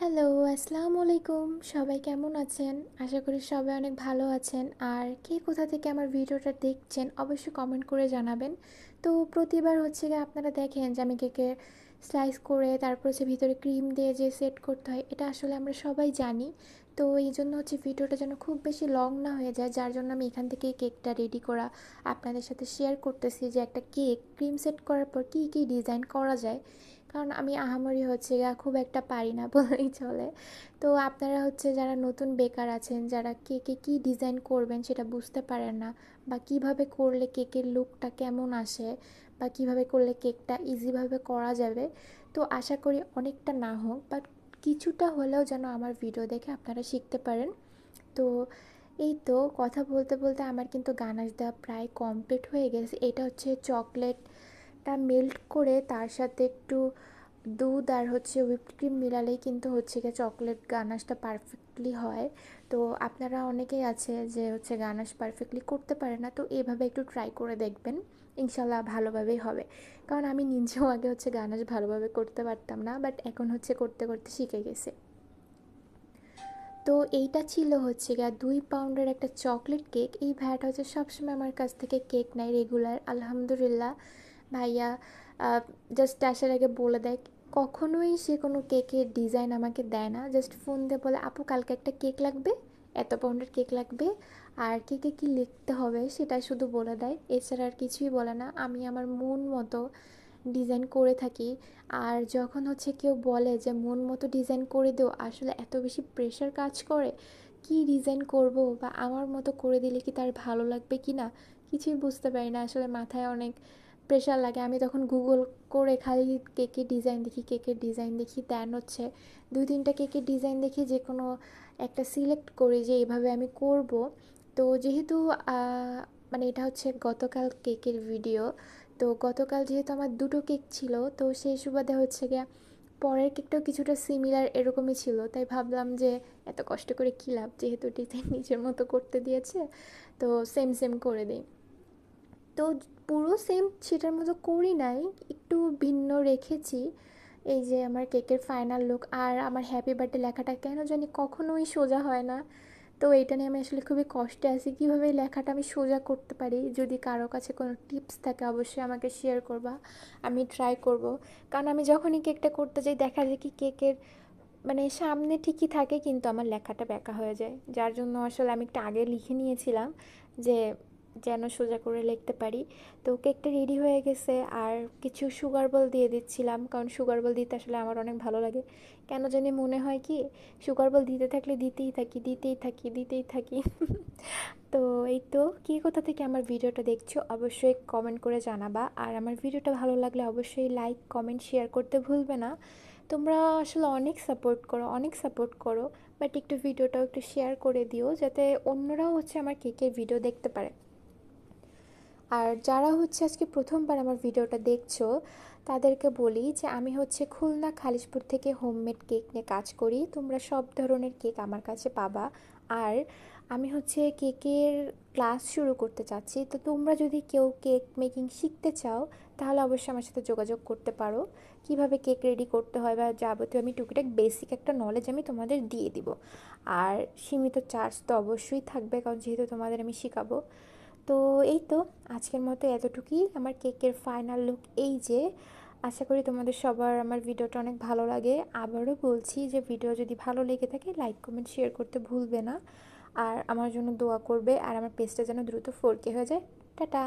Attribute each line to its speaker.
Speaker 1: Hello, আসসালামু আলাইকুম। সবাই কেমন আছেন? আশা করি সবাই অনেক ভালো আছেন। আর কে কোথা থেকে আমার ভিডিওটা দেখছেন অবশ্যই কমেন্ট করে জানাবেন। তো প্রতিবার হচ্ছে গিয়ে আপনারা দেখেন যে আমি কেকে স্লাইস করে তারপর হচ্ছে ভিতরে ক্রিম দিয়ে যে সেট করতে হয়, এটা আসলে আমরা সবাই জানি। তো এই জন্য হচ্ছে ভিডিওটা যেন খুব বেশি লং না হয়ে যায়, যার জন্য আমি এখান থেকেই কেকটা রেডি করা আপনাদের সাথে শেয়ার করতেছি যে একটা কেক ক্রিম সেট করার পর কী কী ডিজাইন করা যায়। কারণ আমি আহামরি হচ্ছে গিয়ে খুব একটা পারি না বললেই চলে। তো আপনারা হচ্ছে যারা নতুন বেকার আছেন, যারা কেকে কী ডিজাইন করবেন সেটা বুঝতে পারেন না, বা কিভাবে করলে কেকের লুকটা কেমন আসে, বা কিভাবে করলে কেকটা ইজিভাবে করা যাবে, তো আশা করি অনেকটা না হোক বাট কিছুটা হলেও যেন আমার ভিডিও দেখে আপনারা শিখতে পারেন। তো এই তো কথা বলতে বলতে আমার কিন্তু গানাশ দেওয়া প্রায় কমপ্লিট হয়ে গেছে। এটা হচ্ছে চকলেটটা মেল্ট করে তার সাথে একটু দুধ আর হচ্ছে হুইপড ক্রিম মিলালেই কিন্তু হচ্ছে গিয়ে চকলেট গানাশটা পারফেক্টলি হয়। তো আপনারা অনেকেই আছে যে হচ্ছে গানাশ পারফেক্টলি করতে পারে না, তো এভাবে একটু ট্রাই করে দেখবেন, ইনশাল্লাহ ভালোভাবেই হবে। কারণ আমি নিজেও আগে হচ্ছে গানাশ ভালোভাবে করতে পারতাম না, বাট এখন হচ্ছে করতে করতে শিখে গেছে। তো এইটা ছিল হচ্ছে গিয়ে 2 পাউন্ডের একটা চকলেট কেক। এই ভাইয়াটা হচ্ছে সবসময় আমার কাছ থেকে কেক নেয় রেগুলার, আলহামদুলিল্লাহ। ভাইয়া জাস্ট আসার আগে বলে দেয়, কখনোই সে কোনো কেকের ডিজাইন আমাকে দেয় না, জাস্ট ফোন দিয়ে বলে আপু কালকে একটা কেক লাগবে, এত পাউন্ডের কেক লাগবে, আর কেকে কী লিখতে হবে সেটা শুধু বলে দেয়, এছাড়া আর কিছুই বলে না। আমি আমার মন মতো ডিজাইন করে থাকি। আর যখন হচ্ছে কেউ বলে যে মন মতো ডিজাইন করে দিও, আসলে এত বেশি প্রেশার কাজ করে, কি ডিজাইন করব বা আমার মতো করে দিলে কি তার ভালো লাগবে কি না কিছুই বুঝতে পারি না, আসলে মাথায় অনেক প্রেশার লাগে। আমি তখন গুগল করে খালি কেকের ডিজাইন দেখি, দেন হচ্ছে 2-3টা কেকের ডিজাইন দেখি, যে কোনো একটা সিলেক্ট করি যে এইভাবে আমি করব। তো যেহেতু মানে এটা হচ্ছে গতকাল কেকের ভিডিও, তো গতকাল যেহেতু আমার দুটো কেক ছিল, তো সেই সুবাদে হচ্ছে গিয়া পরের কেকটাও কিছুটা সিমিলার এরকমই ছিল, তাই ভাবলাম যে এত কষ্ট করে কী লাভ, যেহেতু ডিজাইন নিজের মতো করতে দিয়েছে, তো সেম সেম করে দিই। তো পুরো সেম সেটার মতো করি নাই, একটু ভিন্ন রেখেছি। এই যে আমার কেকের ফাইনাল লুক। আর আমার হ্যাপি বার্থডে লেখাটা কেন জানি কখনোই সোজা হয় না, তো এইটা নিয়ে আমি আসলে খুবই কষ্টে আছি, কীভাবে এই লেখাটা আমি সোজা করতে পারি। যদি কারো কাছে কোনো টিপস থাকে অবশ্যই আমাকে শেয়ার করবা, আমি ট্রাই করব। কারণ আমি যখনই কেকটা করতে যাই দেখা যায় কি কেকের মানে সামনে ঠিকই থাকে কিন্তু আমার লেখাটা ব্যাকা হয়ে যায়, যার জন্য আসলে আমি একটু আগে লিখে নিয়েছিলাম যে যেন সোজা করে লিখতে পারি। তো কেকটা রেডি হয়ে গেছে, আর কিছু সুগার বল দিয়ে দিচ্ছিলাম, কারণ সুগার বল দিতে আসলে আমার অনেক ভালো লাগে। কেন জানি মনে হয় কি সুগার বল দিতে থাকলে দিতেই থাকি। তো এই তো, কে কোথা থেকে আমার ভিডিওটা দেখছো অবশ্যই কমেন্ট করে জানাবা, আর আমার ভিডিওটা ভালো লাগলে অবশ্যই লাইক কমেন্ট শেয়ার করতে ভুলবে না। তোমরা আসলে অনেক সাপোর্ট করো, বাট একটু ভিডিওটাও একটু শেয়ার করে দিও যাতে অন্যরাও হচ্ছে আমার কেকের ভিডিও দেখতে পারে। আর যারা হচ্ছে আজকে প্রথমবার আমার ভিডিওটা দেখছো তাদেরকে বলি যে আমি হচ্ছে খুলনা খালিশপুর থেকে হোমমেড কেক নিয়ে কাজ করি, তোমরা সব ধরনের কেক আমার কাছে পাবা। আর আমি হচ্ছে কেকের ক্লাস শুরু করতে চাচ্ছি, তো তোমরা যদি কেউ কেক মেকিং শিখতে চাও তাহলে অবশ্যই আমার সাথে যোগাযোগ করতে পারো। কিভাবে কেক রেডি করতে হয় বা যাবতীয় আমি টুকিটাক বেসিক একটা নলেজ আমি তোমাদের দিয়ে দিব। আর সীমিত চার্জ তো অবশ্যই থাকবে, কারণ যেহেতু তোমাদের আমি শেখাবো। তো এই তো, আজকের মতো এতটুকুই আমার কেকের ফাইনাল লুক এই যে। আশা করি তোমাদের সবার আমার ভিডিওটা অনেক ভালো লাগে। আবারও বলছি যে ভিডিও যদি ভালো লেগে থাকে লাইক কমেন্ট শেয়ার করতে ভুলবে না, আর আমার জন্য দোয়া করবে, আর আমার পেজটা যেন দ্রুত 4K হয়ে যায়। টাটা।